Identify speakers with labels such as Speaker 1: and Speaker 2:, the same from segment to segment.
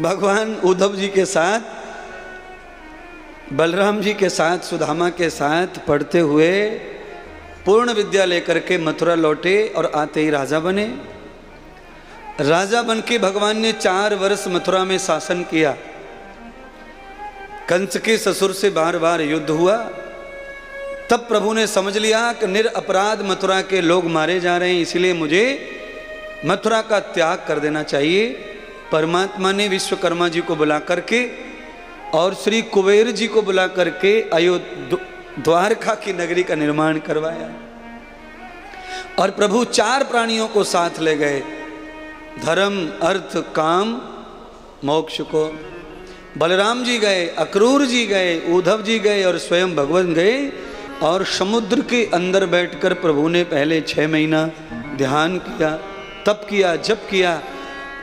Speaker 1: भगवान उद्धव जी के साथ, बलराम जी के साथ, सुदामा के साथ पढ़ते हुए पूर्ण विद्या लेकर के मथुरा लौटे और आते ही राजा बने। राजा बन के भगवान ने 4 वर्ष मथुरा में शासन किया। कंस के ससुर से बार बार युद्ध हुआ। तब प्रभु ने समझ लिया कि निरपराध मथुरा के लोग मारे जा रहे हैं, इसलिए मुझे मथुरा का त्याग कर देना चाहिए। परमात्मा ने विश्वकर्मा जी को बुला करके और श्री कुबेर जी को बुला करके द्वारका की नगरी का निर्माण करवाया। और प्रभु 4 प्राणियों को साथ ले गए, धर्म, अर्थ, काम, मोक्ष को। बलराम जी गए, अक्रूर जी गए, उद्धव जी गए और स्वयं भगवान गए। और समुद्र के अंदर बैठकर प्रभु ने पहले 6 महीना ध्यान किया, तप किया, जप किया।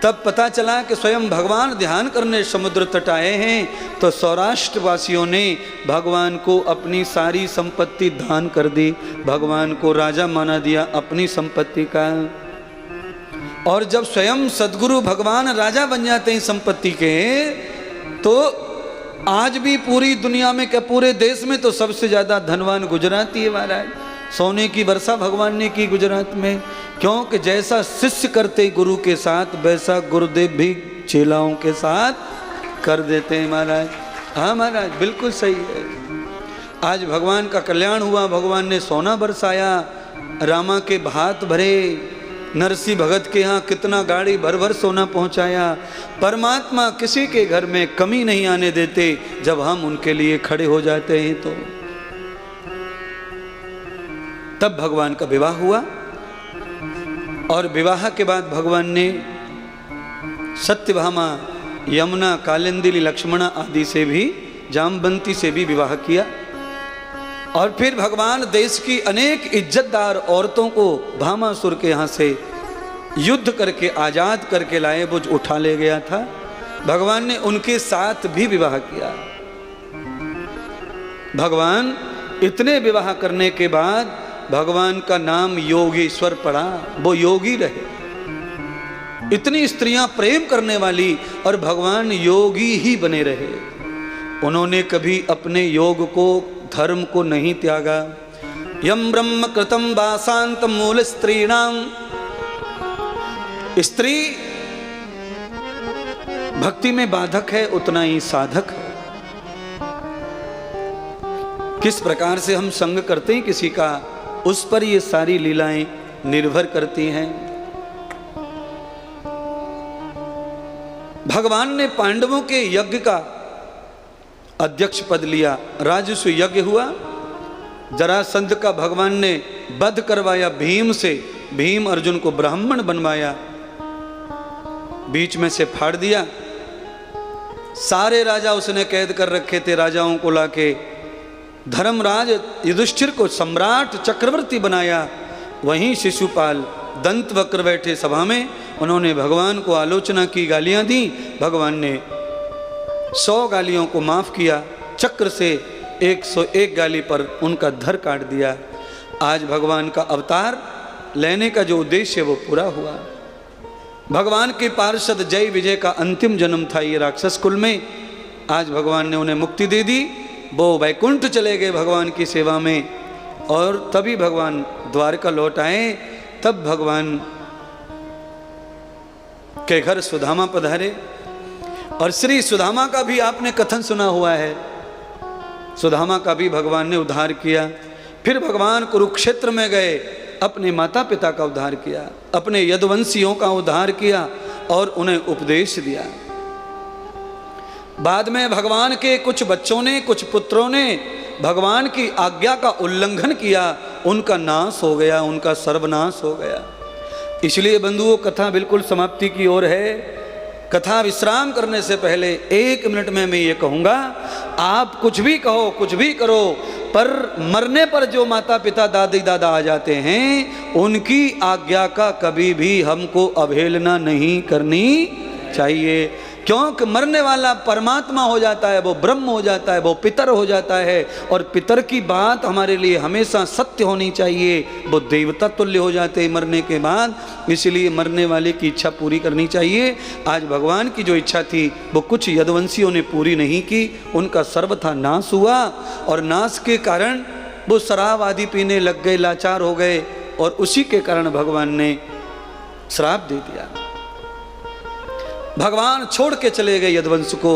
Speaker 1: तब पता चला कि स्वयं भगवान ध्यान करने समुद्र तट आए हैं। तो सौराष्ट्र वासियों ने भगवान को अपनी सारी संपत्ति दान कर दी, भगवान को राजा माना दिया अपनी संपत्ति का। और जब स्वयं सद्गुरु भगवान राजा बन जाते हैं संपत्ति के, तो आज भी पूरी दुनिया में, क्या पूरे देश में तो सबसे ज्यादा धनवान गुजराती है महाराज। सोने की वर्षा भगवान ने की गुजरात में, क्योंकि जैसा शिष्य करते गुरु के साथ वैसा गुरुदेव भी चेलाओं के साथ कर देते हैं महाराज। हाँ महाराज, बिल्कुल सही है। आज भगवान का कल्याण हुआ, भगवान ने सोना बरसाया, रामा के भात भरे, नरसिंह भगत के यहाँ कितना गाड़ी भर भर सोना पहुँचाया। परमात्मा किसी के घर में कमी नहीं आने देते जब हम उनके लिए खड़े हो जाते हैं। तो तब भगवान का विवाह हुआ। और विवाह के बाद भगवान ने सत्यभामा, यमुना, कालिंदी, लक्ष्मणा आदि से भी, जामवंती से भी विवाह किया। और फिर भगवान देश की अनेक इज्जतदार औरतों को भामासुर के यहाँ से युद्ध करके आजाद करके लाए, वो उठा ले गया था। भगवान ने उनके साथ भी विवाह किया। भगवान इतने विवाह करने के बाद भगवान का नाम योगेश्वर पड़ा, वो योगी रहे। इतनी स्त्रियां प्रेम करने वाली और भगवान योगी ही बने रहे। उन्होंने कभी अपने योग को, धर्म को नहीं त्यागा। यम ब्रह्म कृतम वासांत मूल स्त्रीणाम। स्त्री भक्ति में बाधक है, उतना ही साधक है। किस प्रकार से हम संग करते हैं किसी का, उस पर ये सारी लीलाएं निर्भर करती हैं। भगवान ने पांडवों के यज्ञ का अध्यक्ष पद लिया, राजस्व यज्ञ हुआ। जरासंध का भगवान ने वध करवाया भीम से, भीम अर्जुन को ब्राह्मण बनवाया, बीच में से फाड़ दिया। सारे राजा उसने कैद कर रखे थे, राजाओं को लाके धर्मराज युधिष्ठिर को सम्राट चक्रवर्ती बनाया। वहीं शिशुपाल दंत वक्र बैठे सभा में, उन्होंने भगवान को आलोचना की, गालियां दी। भगवान ने 100 गालियों को माफ किया, चक्र से 101 गाली पर उनका धर काट दिया। आज भगवान का अवतार लेने का जो उद्देश्य है वो पूरा हुआ। भगवान के पार्षद जय विजय का अंतिम जन्म था ये राक्षस कुल में। आज भगवान ने उन्हें मुक्ति दे दी, वो वैकुंठ चले गए भगवान की सेवा में। और तभी भगवान द्वारका लौट आए। तब भगवान के घर सुदामा पधारे। और श्री सुदामा का भी आपने कथन सुना हुआ है। सुदामा का भी भगवान ने उद्धार किया। फिर भगवान कुरुक्षेत्र में गए, अपने माता पिता का उद्धार किया, अपने यदुवंशियों का उद्धार किया और उन्हें उपदेश दिया। बाद में भगवान के कुछ बच्चों ने, कुछ पुत्रों ने भगवान की आज्ञा का उल्लंघन किया, उनका नाश हो गया, उनका सर्वनाश हो गया। इसलिए बंधुओं, कथा बिल्कुल समाप्ति की ओर है। कथा विश्राम करने से पहले 1 मिनट में मैं ये कहूँगा, आप कुछ भी कहो, कुछ भी करो, पर मरने पर जो माता पिता दादी दादा आ जाते हैं, उनकी आज्ञा का कभी भी हमको अवहेलना नहीं करनी चाहिए। क्योंकि मरने वाला परमात्मा हो जाता है, वो ब्रह्म हो जाता है, वो पितर हो जाता है, और पितर की बात हमारे लिए हमेशा सत्य होनी चाहिए। वो देवता तुल्य हो जाते हैं मरने के बाद, इसलिए मरने वाले की इच्छा पूरी करनी चाहिए। आज भगवान की जो इच्छा थी वो कुछ यदुवंशियों ने पूरी नहीं की, उनका सर्वथा नाश हुआ, और नाश के कारण वो शराब आदि पीने लग गए, लाचार हो गए, और उसी के कारण भगवान ने श्राप दे दिया। भगवान छोड़ के चले गए यदुवंश को,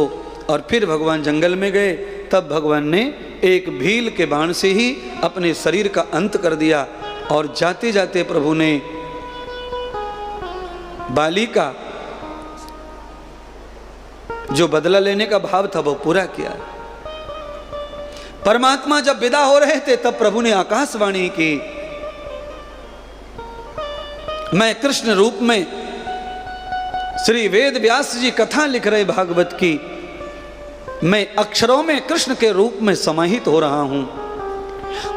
Speaker 1: और फिर भगवान जंगल में गए। तब भगवान ने एक भील के बाण से ही अपने शरीर का अंत कर दिया, और जाते जाते प्रभु ने बाली का जो बदला लेने का भाव था वो पूरा किया। परमात्मा जब विदा हो रहे थे तब प्रभु ने आकाशवाणी की, मैं कृष्ण रूप में, श्री वेद व्यास जी कथा लिख रहे भागवत की, मैं अक्षरों में कृष्ण के रूप में समाहित हो रहा हूं,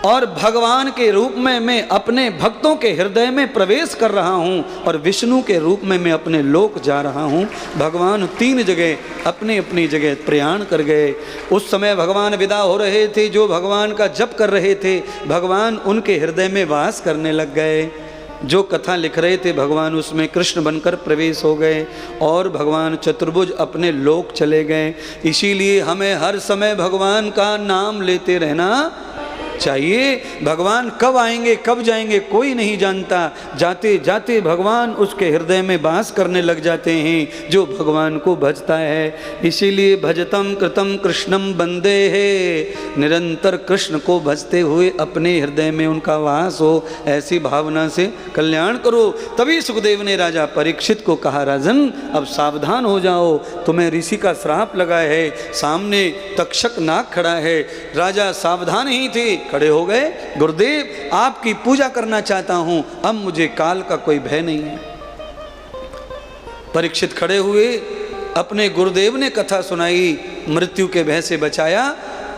Speaker 1: और भगवान के रूप में मैं अपने भक्तों के हृदय में प्रवेश कर रहा हूं, और विष्णु के रूप में मैं अपने लोक जा रहा हूं। भगवान 3 जगह अपनी अपनी जगह प्रयाण कर गए। उस समय भगवान विदा हो रहे थे, जो भगवान का जप कर रहे थे भगवान उनके हृदय में वास करने लग गए। जो कथा लिख रहे थे भगवान उसमें कृष्ण बनकर प्रवेश हो गए, और भगवान चतुर्भुज अपने लोक चले गए। इसीलिए हमें हर समय भगवान का नाम लेते रहना चाहिए। भगवान कब आएंगे कब जाएंगे कोई नहीं जानता, जाते जाते भगवान उसके हृदय में वास करने लग जाते हैं जो भगवान को भजता है। इसीलिए भजतम कृतम कृष्णम बंदे है, निरंतर कृष्ण को भजते हुए अपने हृदय में उनका वास हो, ऐसी भावना से कल्याण करो। तभी सुखदेव ने राजा परीक्षित को कहा, राजन अब सावधान हो जाओ, तुम्हें ऋषि का श्राप लगा है, सामने तक्षक नाग खड़ा है। राजा सावधान ही थे, खड़े हो गए, गुरुदेव आपकी पूजा करना चाहता हूं, अब मुझे काल का कोई भय नहीं है। परीक्षित खड़े हुए, अपने गुरुदेव ने कथा सुनाई, मृत्यु के भय से बचाया,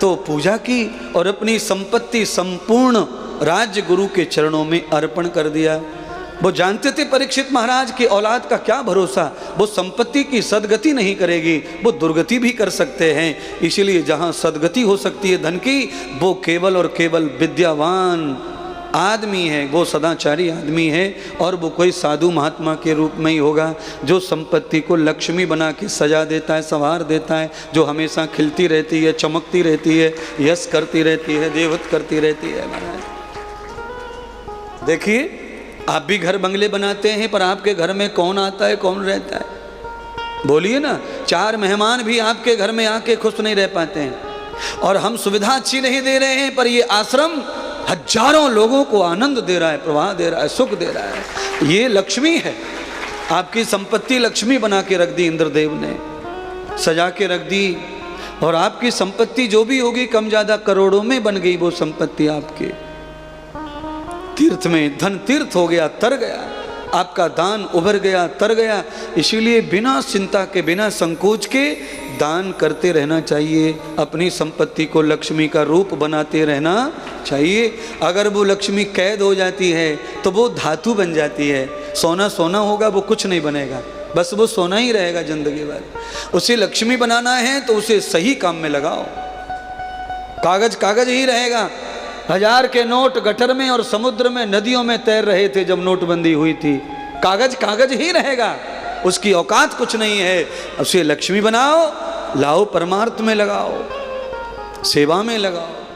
Speaker 1: तो पूजा की और अपनी संपत्ति संपूर्ण राज्य गुरु के चरणों में अर्पण कर दिया। वो जानते थे परीक्षित महाराज की औलाद का क्या भरोसा, वो संपत्ति की सदगति नहीं करेगी, वो दुर्गति भी कर सकते हैं। इसलिए जहाँ सदगति हो सकती है धन की, वो केवल और केवल विद्यावान आदमी है, वो सदाचारी आदमी है, और वो कोई साधु महात्मा के रूप में ही होगा, जो संपत्ति को लक्ष्मी बना के सजा देता है, संवार देता है, जो हमेशा खिलती रहती है, चमकती रहती है, यश करती रहती है, देवत करती रहती है। महाराज देखिए, आप भी घर बंगले बनाते हैं, पर आपके घर में कौन आता है कौन रहता है? बोलिए ना। 4 मेहमान भी आपके घर में आके खुश नहीं रह पाते हैं, और हम सुविधा अच्छी नहीं दे रहे हैं, पर ये आश्रम हजारों लोगों को आनंद दे रहा है, प्रवाह दे रहा है, सुख दे रहा है। ये लक्ष्मी है, आपकी संपत्ति लक्ष्मी बना के रख दी इंद्रदेव ने, सजा के रख दी, और आपकी संपत्ति जो भी होगी कम ज्यादा करोड़ों में बन गई वो संपत्ति आपके। तीर्थ में धन तीर्थ हो गया, तर गया, आपका दान उभर गया, तर गया। इसीलिए बिना चिंता के, बिना संकोच के दान करते रहना चाहिए, अपनी संपत्ति को लक्ष्मी का रूप बनाते रहना चाहिए। अगर वो लक्ष्मी कैद हो जाती है तो वो धातु बन जाती है, सोना सोना होगा, वो कुछ नहीं बनेगा, बस वो सोना ही रहेगा जिंदगी भर। उसे लक्ष्मी बनाना है तो उसे सही काम में लगाओ, कागज कागज ही रहेगा। 1000 के नोट गटर में और समुद्र में, नदियों में तैर रहे थे जब नोटबंदी हुई थी, कागज कागज ही रहेगा, उसकी औकात कुछ नहीं है। उसे लक्ष्मी बनाओ, लाओ परमार्थ में लगाओ, सेवा में लगाओ।